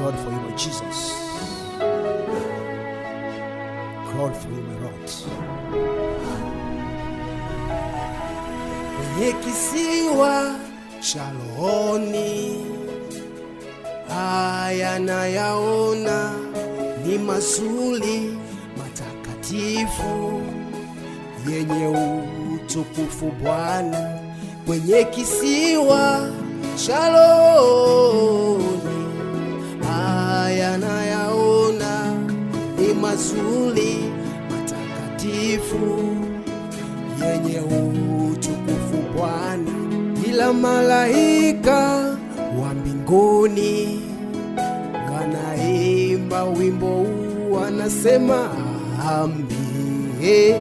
Lord, for you, my Jesus. God, for you, my Lord. Kwenye kisiwa cha rohoni, haya nayaona ni mazuri matakatifu yenye utukufu Bwana. Kwenye kisiwa cha rohoni, haya nayaona ni mazuri matakatifu yenye utukufu Bwana. Kila malaika wa mbinguni wanaimba wimbo huu, wanasema amen.